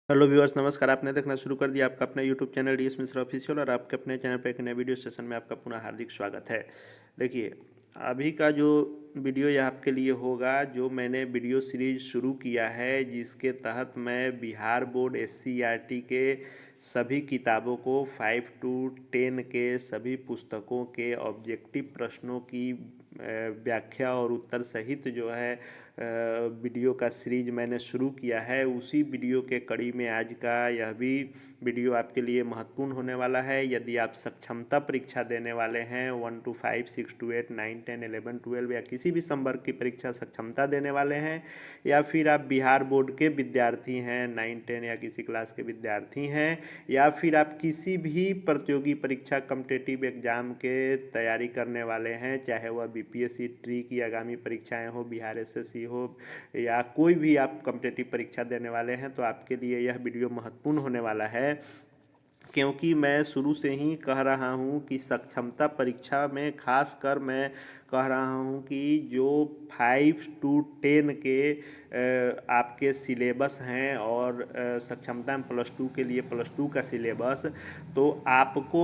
Hello viewers, नमस्कार। आपने देखना शुरू कर दिया आपका अपना YouTube channel DS Mishra official और आपके अपने चैनल पर एक नए वीडियो सेशन में आपका पुनः हार्दिक स्वागत है। देखिए, अभी का जो वीडियो ये आपके लिए होगा, जो मैंने वीडियो सीरीज शुरू किया है जिसके तहत मैं बिहार बोर्ड एससीईआरटी के सभी किताबों को 5 to 10 के सभी पुस्तकों के ऑब्जेक्टिव प्रश्नों की व्याख्या और उत्तर सहित जो है वीडियो का सीरीज मैंने शुरू किया है। उसी वीडियो के कड़ी में आज का यह भी वीडियो आपके लिए महत्वपूर्ण होने वाला है। यदि आप सक्षमता परीक्षा देने वाले हैं 1 to 5, 6 to 8, 9, 10, 11, 12 या किसी भी संवर्ग की परीक्षा सक्षमता देने वाले हैं, या फिर आप बिहार बोर्ड के विद्यार्थी हैं, 9, 10 या किसी क्लास के विद्यार्थी हैं, या फिर आप किसी भी प्रतियोगी परीक्षा कॉम्पिटिटिव एग्जाम के तैयारी करने वाले हैं, चाहे वह बीपीएससी ट्री की आगामी परीक्षाएं हो, बिहार एसएससी हो, या कोई भी आप कॉम्पिटिटिव परीक्षा देने वाले हैं, तो आपके लिए यह वीडियो महत्वपूर्ण होने वाला है। क्योंकि मैं शुरू से ही कह रहा हूँ कि सक्षमता परीक्षा में खासकर मैं कह रहा हूँ कि जो 5 to 10 के आपके सिलेबस हैं और सक्षमता में +2 के लिए +2 का सिलेबस, तो आपको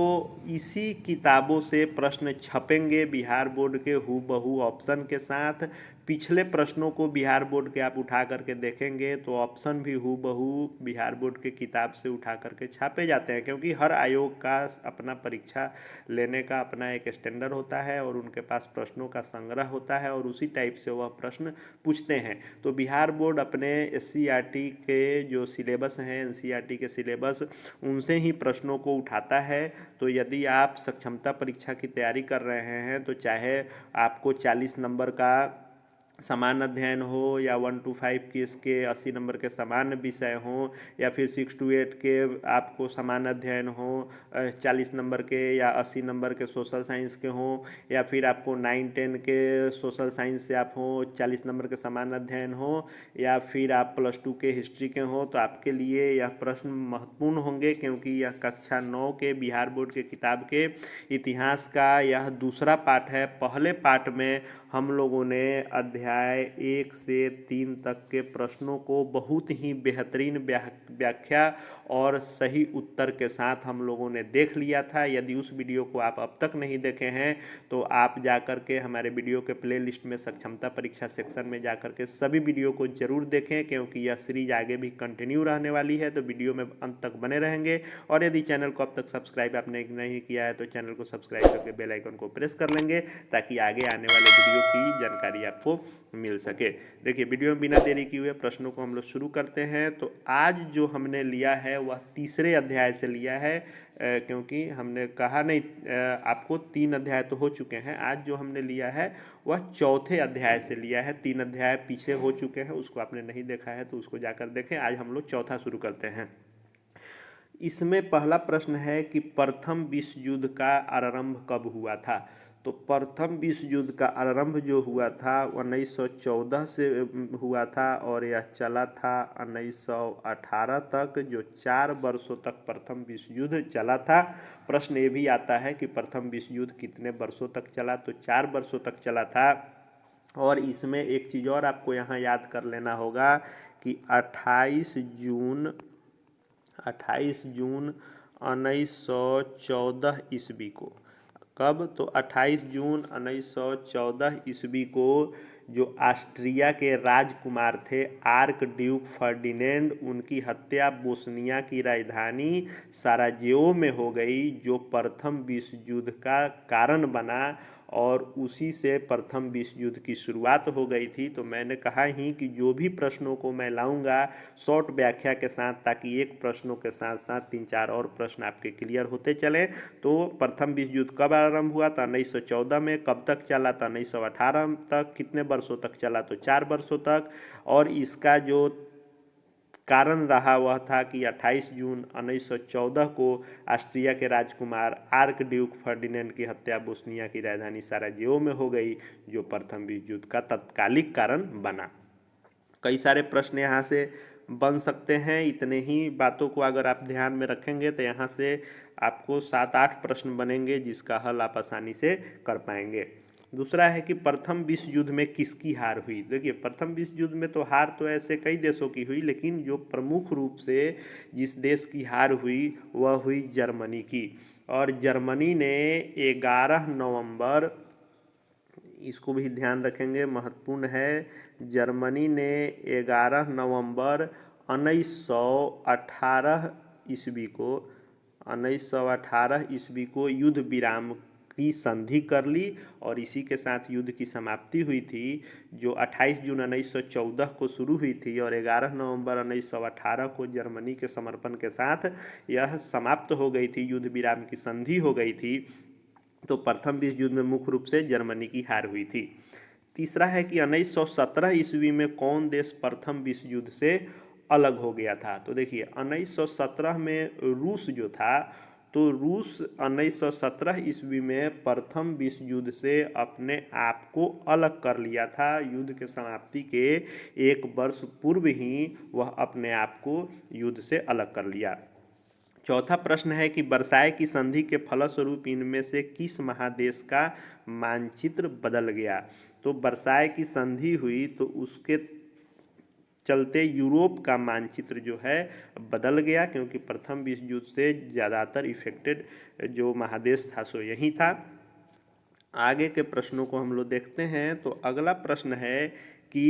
इसी किताबों से प्रश्न छपेंगे बिहार बोर्ड के हूबहू ऑप्शन के साथ। पिछले प्रश्नों को बिहार बोर्ड के आप उठा करके देखेंगे तो ऑप्शन भी हूबहू बिहार बोर्ड के किताब से उठा करके छापे जाते हैं, क्योंकि हर आयोग का अपना परीक्षा लेने का अपना एक स्टैंडर्ड होता है और उनके पास प्रश्नों का संग्रह होता है और उसी टाइप से वह प्रश्न पूछते हैं। तो बिहार बोर्ड अपने एससीईआरटी के जो सिलेबस हैं, एनसीईआरटी के सिलेबस, उनसे ही प्रश्नों को उठाता है। तो यदि आप सक्षमता परीक्षा की तैयारी कर रहे हैं तो चाहे आपको 40 नंबर का समान अध्ययन हो, या 1 to 5 के इसके 80 नंबर के समान विषय हों, या फिर 6 to 8 के आपको समान अध्ययन हो 40 नंबर के, या 80 नंबर के सोशल साइंस के हों, या फिर आपको 9, 10 के सोशल साइंस से आप हों 40 नंबर के समान अध्ययन हो, या फिर आप +2 के हिस्ट्री के हों, तो आपके लिए यह प्रश्न महत्वपूर्ण होंगे, क्योंकि यह कक्षा 9 के बिहार बोर्ड के किताब के इतिहास का यह दूसरा पाठ है। पहले पाठ में हम लोगों ने अध्याय 1 से 3 तक के प्रश्नों को बहुत ही बेहतरीन व्याख्या और सही उत्तर के साथ हम लोगों ने देख लिया था। यदि उस वीडियो को आप अब तक नहीं देखे हैं तो आप जाकर के हमारे वीडियो के प्लेलिस्ट में सक्षमता परीक्षा सेक्शन में जाकर के सभी वीडियो को जरूर देखें, क्योंकि यह सीरीज आगे भी कंटिन्यू रहने वाली है। तो वीडियो में अंत तक बने रहेंगे। और यदि चैनल को अब तक सब्सक्राइब आपने नहीं किया है तो चैनल को सब्सक्राइब करके बेल आइकन को प्रेस कर लेंगे, ताकि आगे आने वाले वीडियो की जानकारी आपको मिल सके। देखिए, वीडियो में बिना देरी किए हुए प्रश्नों को हम लोग शुरू करते हैं। तो आज जो हमने लिया है वह तीसरे अध्याय से लिया है, क्योंकि हमने कहा नहीं, आपको 3 अध्याय तो हो चुके हैं। आज जो हमने लिया है वह चौथे अध्याय से लिया है। 3 अध्याय पीछे हो चुके हैं, उसको आपने नहीं देखा है तो उसको जाकर देखें। आज हम लोग चौथा शुरू करते हैं। इसमें पहला प्रश्न है कि प्रथम विश्व युद्ध का आरंभ कब हुआ था। तो प्रथम विश्व युद्ध का आरंभ जो हुआ था 1914 से हुआ था और यह चला था 1918 तक, जो 4 वर्षों तक प्रथम विश्व युद्ध चला था। प्रश्न ये भी आता है कि प्रथम विश्व युद्ध कितने वर्षों तक चला, तो 4 वर्षों तक चला था। और इसमें एक चीज़ और आपको यहाँ याद कर लेना होगा कि 28 जून 1914 ईस्वी को, कब, तो 28 जून 1914 ईस्वी को जो ऑस्ट्रिया के राजकुमार थे आर्क ड्यूक फर्डिनेंड, उनकी हत्या बोस्निया की राजधानी साराजेवो में हो गई, जो प्रथम विश्व युद्ध का कारण बना और उसी से प्रथम विश्व युद्ध की शुरुआत हो गई थी। तो मैंने कहा ही कि जो भी प्रश्नों को मैं लाऊंगा शॉर्ट व्याख्या के साथ, ताकि एक प्रश्नों के साथ साथ 3-4 और प्रश्न आपके क्लियर होते चलें। तो प्रथम विश्व युद्ध कब आरंभ हुआ था? 1914 में। कब तक चला था? 1918 तक। कितने वर्षों तक चला? तो 4 वर्षों तक। और इसका जो कारण रहा वह था कि 28 जून 1914 को ऑस्ट्रिया के राजकुमार आर्क ड्यूक फर्डिनेंड की हत्या बोस्निया की राजधानी साराजेवो में हो गई, जो प्रथम विश्व युद्ध का तत्कालिक कारण बना। कई सारे प्रश्न यहाँ से बन सकते हैं। इतने ही बातों को अगर आप ध्यान में रखेंगे तो यहाँ से आपको 7-8 प्रश्न बनेंगे, जिसका हल आप आसानी से कर पाएंगे। दूसरा है कि प्रथम विश्व युद्ध में किसकी हार हुई। देखिए प्रथम विश्व युद्ध में तो हार तो ऐसे कई देशों की हुई, लेकिन जो प्रमुख रूप से जिस देश की हार हुई वह हुई जर्मनी की। और जर्मनी ने 11 नवंबर, इसको भी ध्यान रखेंगे, महत्वपूर्ण है, जर्मनी ने 11 नवंबर 1918 ईस्वी को 1918 ईस्वी को युद्ध विराम की संधि कर ली और इसी के साथ युद्ध की समाप्ति हुई थी, जो 28 जून 1914 को शुरू हुई थी और 11 नवंबर 1918 को जर्मनी के समर्पण के साथ यह समाप्त हो गई थी, युद्ध विराम की संधि हो गई थी। तो प्रथम विश्व युद्ध में मुख्य रूप से जर्मनी की हार हुई थी। तीसरा है कि 1917 ईस्वी में कौन देश प्रथम विश्व युद्ध से अलग हो गया था। तो देखिए 1917 में रूस जो था, तो रूस 1917 ईस्वी में प्रथम विश्व युद्ध से अपने आप को अलग कर लिया था। युद्ध के समाप्ति के 1 वर्ष पूर्व ही वह अपने आप को युद्ध से अलग कर लिया। चौथा प्रश्न है कि वर्साय की संधि के फलस्वरूप इनमें से किस महादेश का मानचित्र बदल गया। तो वर्साय की संधि हुई तो उसके चलते यूरोप का मानचित्र जो है बदल गया, क्योंकि प्रथम विश्व युद्ध से ज़्यादातर इफेक्टेड जो महादेश था सो यही था। आगे के प्रश्नों को हम लोग देखते हैं। तो अगला प्रश्न है कि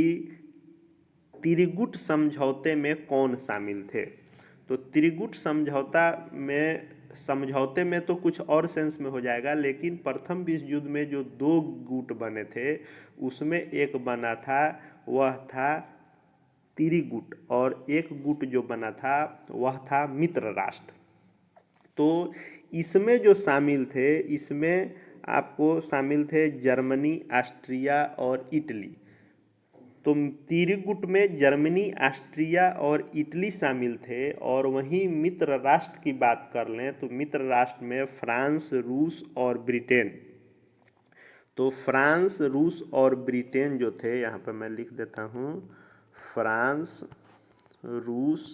त्रिगुट समझौते में कौन शामिल थे। तो त्रिगुट समझौते में तो कुछ और सेंस में हो जाएगा, लेकिन प्रथम विश्व युद्ध में जो 2 गुट बने थे उसमें एक बना था वह था त्रिगुट और एक गुट जो बना था वह था मित्र राष्ट्र। तो इसमें जो शामिल थे, इसमें आपको शामिल थे जर्मनी, ऑस्ट्रिया और इटली। तो त्रिगुट में जर्मनी, ऑस्ट्रिया और इटली शामिल थे। और वहीं मित्र राष्ट्र की बात कर लें तो मित्र राष्ट्र में फ्रांस, रूस और ब्रिटेन। तो फ्रांस, रूस और ब्रिटेन जो थे, यहाँ पर मैं लिख देता हूँ, फ्रांस, रूस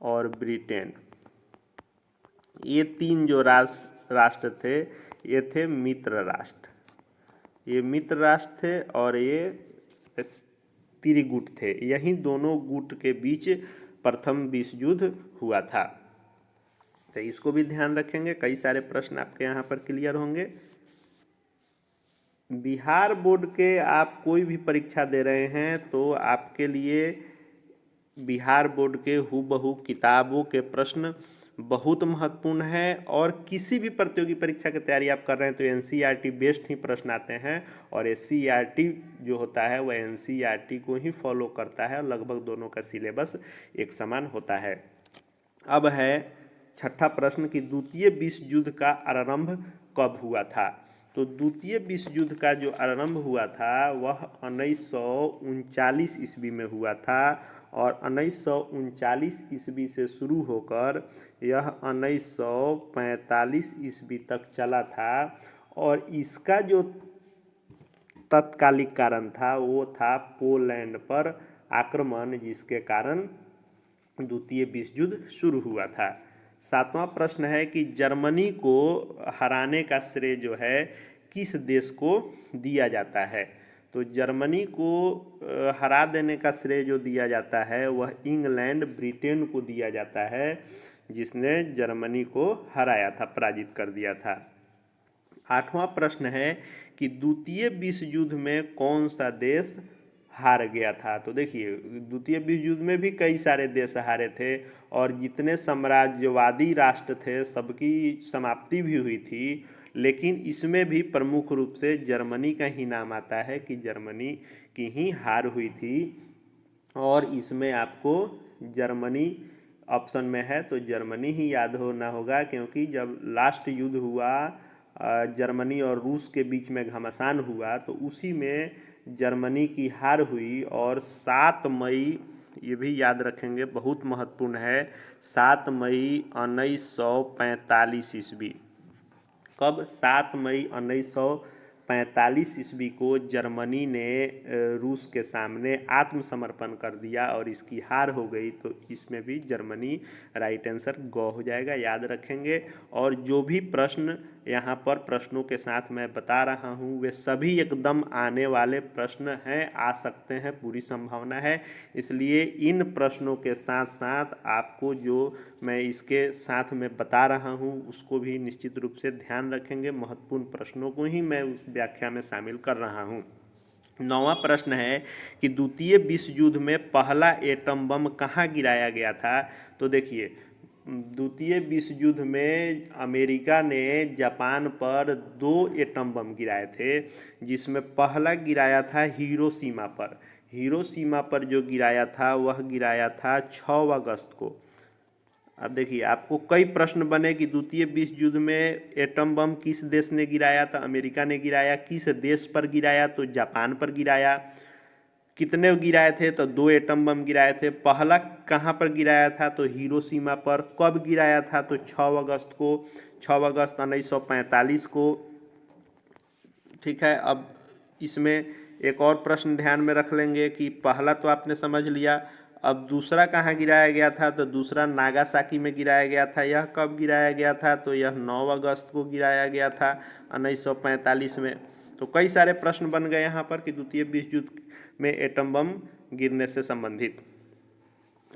और ब्रिटेन, ये 3 जो राष्ट्र थे ये थे मित्र राष्ट्र। ये मित्र राष्ट्र थे और ये त्रिगुट थे। यही दोनों गुट के बीच प्रथम विश्व युद्ध हुआ था। तो इसको भी ध्यान रखेंगे, कई सारे प्रश्न आपके यहाँ पर क्लियर होंगे। बिहार बोर्ड के आप कोई भी परीक्षा दे रहे हैं तो आपके लिए बिहार बोर्ड के हूबहू किताबों के प्रश्न बहुत महत्वपूर्ण है। और किसी भी प्रतियोगी परीक्षा की तैयारी आप कर रहे हैं तो एनसीईआरटी बेस्ड ही प्रश्न आते हैं और एससीईआरटी जो होता है वह एनसीईआरटी को ही फॉलो करता है। लगभग दोनों का सिलेबस एक समान होता है। अब है छठा प्रश्न कि द्वितीय विश्व युद्ध का आरंभ कब हुआ था। तो द्वितीय विश्व युद्ध का जो आरंभ हुआ था वह 1939 ईस्वी में हुआ था और 1939 ईस्वी से शुरू होकर यह 1945 ईस्वी तक चला था। और इसका जो तत्कालिक कारण था वो था पोलैंड पर आक्रमण, जिसके कारण द्वितीय विश्व युद्ध शुरू हुआ था। सातवां प्रश्न है कि जर्मनी को हराने का श्रेय जो है किस देश को दिया जाता है। तो जर्मनी को हरा देने का श्रेय जो दिया जाता है वह इंग्लैंड, ब्रिटेन को दिया जाता है, जिसने जर्मनी को हराया था, पराजित कर दिया था। आठवां प्रश्न है कि द्वितीय विश्व युद्ध में कौन सा देश हार गया था। तो देखिए द्वितीय विश्व युद्ध में भी कई सारे देश हारे थे और जितने साम्राज्यवादी राष्ट्र थे सबकी समाप्ति भी हुई थी, लेकिन इसमें भी प्रमुख रूप से जर्मनी का ही नाम आता है कि जर्मनी की ही हार हुई थी। और इसमें आपको जर्मनी ऑप्शन में है तो जर्मनी ही याद होना होगा, क्योंकि जब लास्ट युद्ध हुआ जर्मनी और रूस के बीच में घमासान हुआ तो उसी में जर्मनी की हार हुई। और 7 मई, ये भी याद रखेंगे, बहुत महत्वपूर्ण है, 7 मई 1945 ईस्वी। कब? 7 मई 1945 ईस्वी को जर्मनी ने रूस के सामने आत्मसमर्पण कर दिया और इसकी हार हो गई, तो इसमें भी जर्मनी राइट आंसर ग हो जाएगा, याद रखेंगे। और जो भी प्रश्न यहाँ पर प्रश्नों के साथ मैं बता रहा हूँ वे सभी एकदम आने वाले प्रश्न हैं, आ सकते हैं, पूरी संभावना है। इसलिए इन प्रश्नों के साथ साथ आपको जो मैं इसके साथ में बता रहा हूँ उसको भी निश्चित रूप से ध्यान रखेंगे। महत्वपूर्ण प्रश्नों को ही मैं उस व्याख्या में शामिल कर रहा हूँ। 9वां प्रश्न है कि द्वितीय विश्व युद्ध में पहला एटम बम कहाँ गिराया गया था। तो देखिए, द्वितीय विश्व युद्ध में अमेरिका ने जापान पर 2 एटम बम गिराए थे, जिसमें पहला गिराया था हिरोशिमा पर। हिरोशिमा पर जो गिराया था वह गिराया था 6 अगस्त को। अब देखिए, आपको कई प्रश्न बने कि द्वितीय विश्व युद्ध में एटम बम किस देश ने गिराया, तो अमेरिका ने गिराया। किस देश पर गिराया, तो जापान पर गिराया। कितने गिराए थे, तो 2 एटम बम गिराए थे। पहला कहाँ पर गिराया था, तो हिरोशिमा पर। कब गिराया था, तो 6 अगस्त को, 6 अगस्त 1945 को। ठीक है, अब इसमें एक और प्रश्न ध्यान में रख लेंगे कि पहला तो आपने समझ लिया, अब दूसरा कहाँ गिराया गया था, तो दूसरा नागासाकी में गिराया गया था। यह कब गिराया गया था, तो यह 9 अगस्त को गिराया गया था 1945 में। तो कई सारे प्रश्न बन गए यहाँ पर कि द्वितीय विश्व युद्ध में एटम बम गिरने से संबंधित।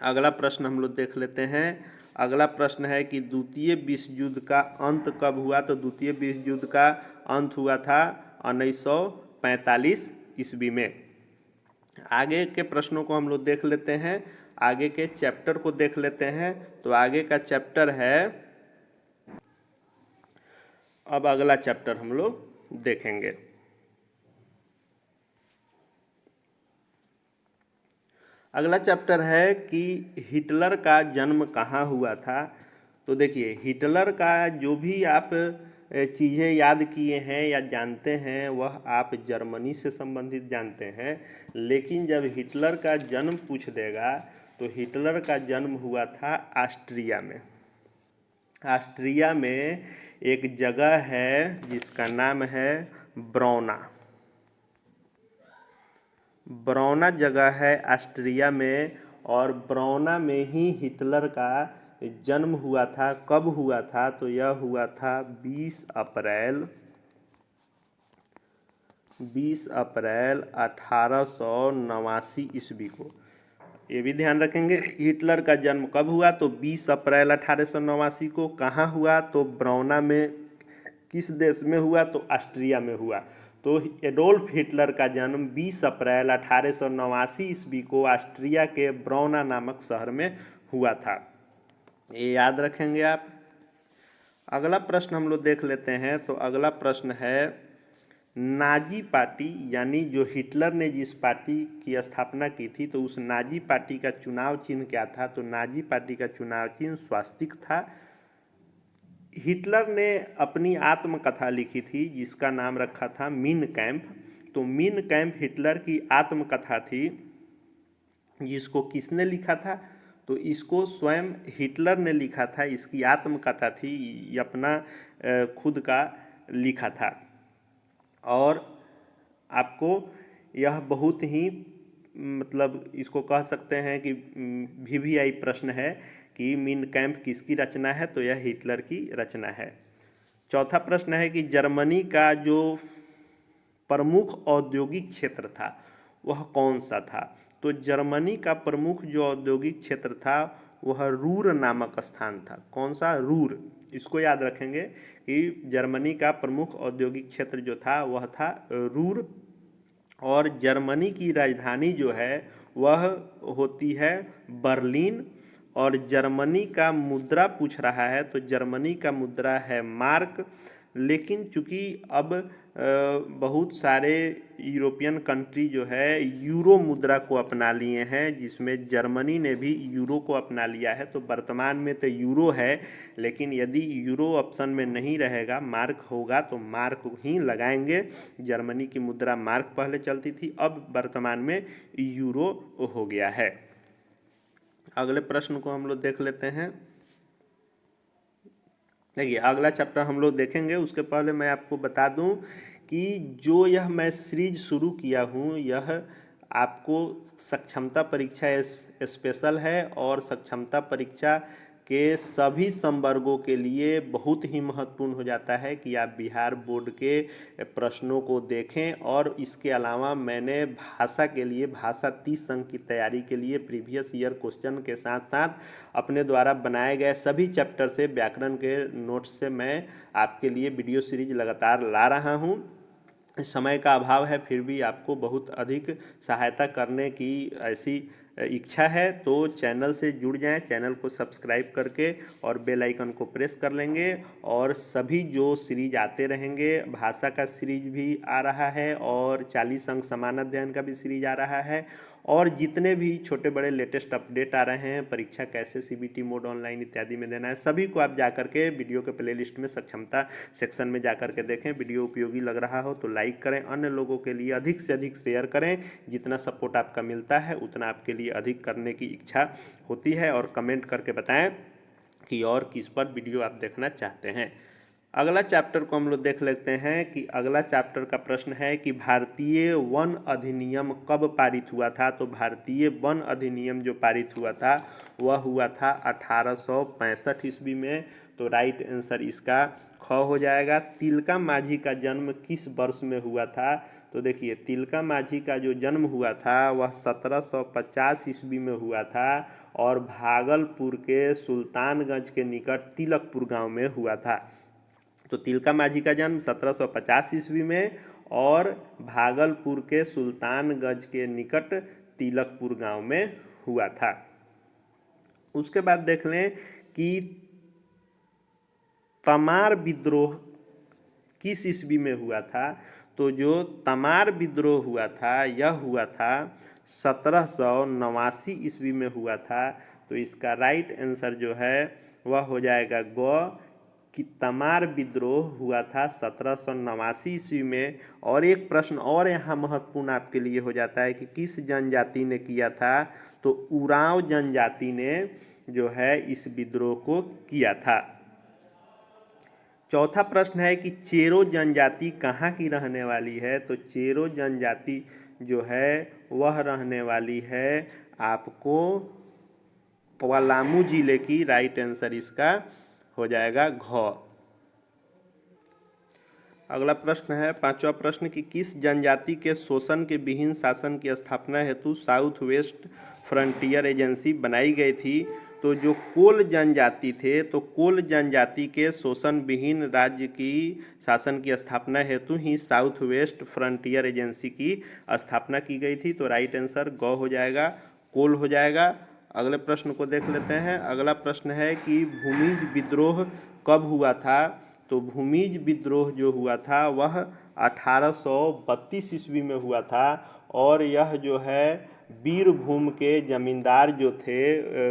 अगला प्रश्न हम लोग देख लेते हैं। अगला प्रश्न है कि द्वितीय विश्व युद्ध का अंत कब हुआ। तो द्वितीय विश्व युद्ध का अंत हुआ था 1945 ईस्वी में। आगे के प्रश्नों को हम लोग देख लेते हैं, आगे के चैप्टर को देख लेते हैं। तो आगे का चैप्टर है, अब अगला चैप्टर हम लोग देखेंगे। अगला चैप्टर है कि हिटलर का जन्म कहाँ हुआ था। तो देखिए, हिटलर का जो भी आप चीज़ें याद किए हैं या जानते हैं वह आप जर्मनी से संबंधित जानते हैं, लेकिन जब हिटलर का जन्म पूछ देगा तो हिटलर का जन्म हुआ था ऑस्ट्रिया में। ऑस्ट्रिया में एक जगह है जिसका नाम है ब्रौना। ब्रौना जगह है ऑस्ट्रिया में, और ब्रौना में ही हिटलर का जन्म हुआ था। कब हुआ था, तो यह हुआ था 20 अप्रैल 1889 ईस्वी को। ये भी ध्यान रखेंगे, हिटलर का जन्म कब हुआ, तो 20 अप्रैल 1889 को। कहाँ हुआ, तो ब्रौना में। किस देश में हुआ, तो ऑस्ट्रिया में हुआ। तो एडोल्फ हिटलर का जन्म 20 अप्रैल 1889 ईस्वी को ऑस्ट्रिया के ब्रौना नामक शहर में हुआ था। ये याद रखेंगे आप। अगला प्रश्न हम लोग देख लेते हैं। तो अगला प्रश्न है, नाजी पार्टी, यानी जो हिटलर ने जिस पार्टी की स्थापना की थी, तो उस नाजी पार्टी का चुनाव चिन्ह क्या था। तो नाजी पार्टी का चुनाव चिन्ह स्वास्तिक था। हिटलर ने अपनी आत्मकथा लिखी थी जिसका नाम रखा था मीन कैंप। तो मीन कैंप हिटलर की आत्मकथा थी, जिसको किसने लिखा था, तो इसको स्वयं हिटलर ने लिखा था। इसकी आत्मकथा थी, ये अपना खुद का लिखा था। और आपको यह बहुत ही मतलब इसको कह सकते हैं कि VVI प्रश्न है कि मीन कैंप किसकी रचना है, तो यह हिटलर की रचना है। चौथा प्रश्न है कि जर्मनी का जो प्रमुख औद्योगिक क्षेत्र था वह कौन सा था। तो जर्मनी का प्रमुख जो औद्योगिक क्षेत्र था वह रूर नामक स्थान था। कौन सा, रूर। इसको याद रखेंगे कि जर्मनी का प्रमुख औद्योगिक क्षेत्र जो था वह था रूर। और जर्मनी की राजधानी जो है वह होती है बर्लिन। और जर्मनी का मुद्रा पूछ रहा है, तो जर्मनी का मुद्रा है मार्क। लेकिन चूंकि अब बहुत सारे यूरोपियन कंट्री जो है यूरो मुद्रा को अपना लिए हैं, जिसमें जर्मनी ने भी यूरो को अपना लिया है। तो वर्तमान में तो यूरो है, लेकिन यदि यूरो ऑप्शन में नहीं रहेगा, मार्क होगा, तो मार्क ही लगाएंगे। जर्मनी की मुद्रा मार्क पहले चलती थी, अब वर्तमान में यूरो हो गया है। अगले प्रश्न को हम लोग देख लेते हैं। देखिए, अगला चैप्टर हम लोग देखेंगे, उसके पहले मैं आपको बता दूं कि जो यह मैं सीरीज शुरू किया हूँ यह आपको सक्षमता परीक्षा स्पेशल है और सक्षमता परीक्षा के सभी संवर्गों के लिए बहुत ही महत्वपूर्ण हो जाता है कि आप बिहार बोर्ड के प्रश्नों को देखें। और इसके अलावा मैंने भाषा के लिए भाषा 30 अंक की तैयारी के लिए प्रीवियस ईयर क्वेश्चन के साथ साथ अपने द्वारा बनाए गए सभी चैप्टर से व्याकरण के नोट्स से मैं आपके लिए वीडियो सीरीज लगातार ला रहा हूँ। समय का अभाव है फिर भी आपको बहुत अधिक सहायता करने की ऐसी इच्छा है, तो चैनल से जुड़ जाएं, चैनल को सब्सक्राइब करके और बेल आइकन को प्रेस कर लेंगे। और सभी जो सीरीज आते रहेंगे, भाषा का सीरीज भी आ रहा है और 40 अंक समान अध्ययन का भी सीरीज आ रहा है, और जितने भी छोटे बड़े लेटेस्ट अपडेट आ रहे हैं, परीक्षा कैसे सीबीटी मोड ऑनलाइन इत्यादि में देना है, सभी को आप जा करके वीडियो के प्लेलिस्ट में सक्षमता सेक्शन में जा करके देखें। वीडियो उपयोगी लग रहा हो तो लाइक करें, अन्य लोगों के लिए अधिक से अधिक शेयर करें। जितना सपोर्ट आपका मिलता है उतना आपके लिए अधिक करने की इच्छा होती है। और कमेंट करके बताएं कि और किस पर वीडियो आप देखना चाहते हैं। अगला चैप्टर को हम लोग देख लेते हैं कि अगला चैप्टर का प्रश्न है कि भारतीय वन अधिनियम कब पारित हुआ था। तो भारतीय वन अधिनियम जो पारित हुआ था वह हुआ था 1865 ईस्वी में। तो राइट आंसर इसका ख हो जाएगा। तिलका माझी का जन्म किस वर्ष में हुआ था। तो देखिए तिलका माझी का जो जन्म हुआ था वह 1750 ईस्वी में हुआ था और भागलपुर के सुल्तानगंज के निकट तिलकपुर गांव में हुआ था। तो तिलका माझी का जन्म 1750 ईस्वी में और भागलपुर के सुल्तानगंज के निकट तिलकपुर गांव में हुआ था। उसके बाद देख लें कि तमार विद्रोह किस ईस्वी में हुआ था। तो जो तमार विद्रोह हुआ था यह हुआ था 1789 ईस्वी में हुआ था। तो इसका राइट आंसर जो है वह हो जाएगा ग कि तमार विद्रोह हुआ था 1789 ईस्वी में। और एक प्रश्न और यहाँ महत्वपूर्ण आपके लिए हो जाता है कि किस जनजाति ने किया था। तो उरांव जनजाति ने जो है इस विद्रोह को किया था। चौथा प्रश्न है कि चेरो जनजाति कहाँ की रहने वाली है। तो चेरो जनजाति जो है वह रहने वाली है आपको पलामू जिले की। राइट आंसर इसका हो जाएगा घ। अगला प्रश्न है पांचवा प्रश्न कि किस जनजाति के शोषण के विहीन शासन की स्थापना हेतु साउथ वेस्ट फ्रंटियर एजेंसी बनाई गई थी। तो जो कोल जनजाति थे तो कोल जनजाति के शोषण विहीन राज्य की शासन की स्थापना हेतु ही साउथ वेस्ट फ्रंटियर एजेंसी की स्थापना की गई थी। तो राइट आंसर ग हो जाएगा, कोल हो जाएगा। अगले प्रश्न को देख लेते हैं। अगला प्रश्न है कि भूमिज विद्रोह कब हुआ था। तो भूमिज विद्रोह जो हुआ था वह 1832 ईस्वी में हुआ था और यह जो है बीरभूम के जमींदार जो थे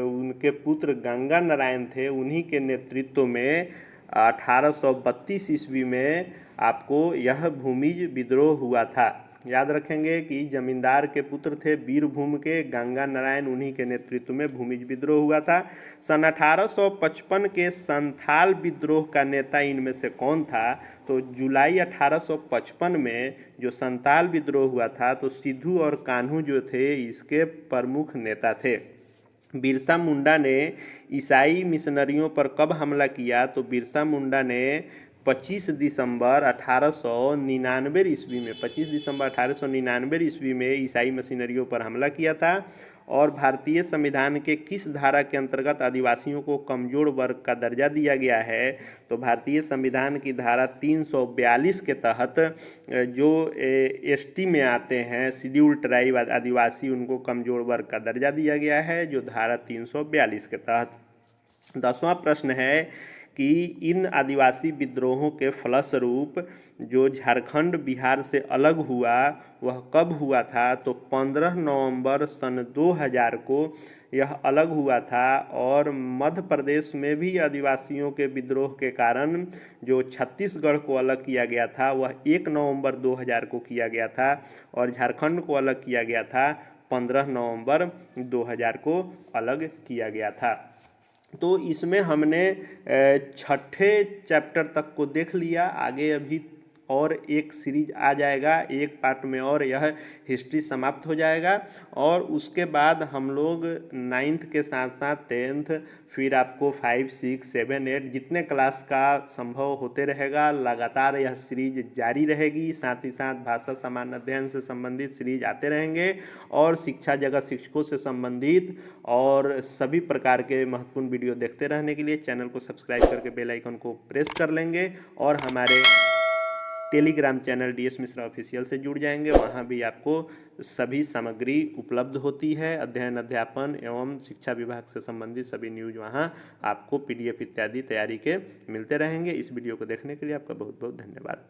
उनके पुत्र गंगा नारायण थे, उन्हीं के नेतृत्व में 1832 ईस्वी में आपको यह भूमिज विद्रोह हुआ था। याद रखेंगे कि जमींदार के पुत्र थे बीरभूम के गंगा नारायण, उन्हीं के नेतृत्व में भूमिज विद्रोह हुआ था। सन 1855 के संथाल विद्रोह का नेता इनमें से कौन था। तो जुलाई 1855 में जो संथाल विद्रोह हुआ था तो सिद्धू और कान्हू जो थे इसके प्रमुख नेता थे। बिरसा मुंडा ने ईसाई मिशनरियों पर कब हमला किया। तो बिरसा मुंडा ने 25 दिसंबर 1899 ईस्वी में 25 दिसंबर 1899 ईस्वी में ईसाई मिशनरियों पर हमला किया था। और भारतीय संविधान के किस धारा के अंतर्गत आदिवासियों को कमजोर वर्ग का दर्जा दिया गया है। तो भारतीय संविधान की धारा 342 के तहत जो एसटी में आते हैं शेड्यूल ट्राइब आदिवासी, उनको कमजोर वर्ग का दर्जा दिया गया है जो धारा 342 के तहत। 10वां प्रश्न है कि इन आदिवासी विद्रोहों के फलस्वरूप जो झारखंड बिहार से अलग हुआ वह कब हुआ था। तो 15 नवंबर सन 2000 को यह अलग हुआ था। और मध्य प्रदेश में भी आदिवासियों के विद्रोह के कारण जो छत्तीसगढ़ को अलग किया गया था वह 1 नवंबर 2000 को किया गया था और झारखंड को अलग किया गया था 15 नवंबर 2000 को अलग किया गया था। तो इसमें हमने छठे चैप्टर तक को देख लिया। आगे अभी और एक सीरीज आ जाएगा, एक पार्ट में और यह हिस्ट्री समाप्त हो जाएगा। और उसके बाद हम लोग 9th के साथ साथ 10th, फिर आपको 5, 6, 7, 8 जितने क्लास का संभव होते रहेगा, लगातार यह सीरीज जारी रहेगी। साथ ही साथ भाषा सामान्य अध्ययन से संबंधित सीरीज आते रहेंगे और शिक्षा जगत शिक्षकों से संबंधित और सभी प्रकार के महत्वपूर्ण वीडियो देखते रहने के लिए चैनल को सब्सक्राइब करके बेल आइकन को प्रेस कर लेंगे और हमारे Telegram channel DS Mishra official से जुड़ जाएंगे। वहाँ भी आपको सभी सामग्री उपलब्ध होती है, अध्ययन अध्यापन एवं शिक्षा विभाग से संबंधित सभी न्यूज वहाँ आपको PDF इत्यादि तैयारी के मिलते रहेंगे। इस वीडियो को देखने के लिए आपका बहुत बहुत धन्यवाद।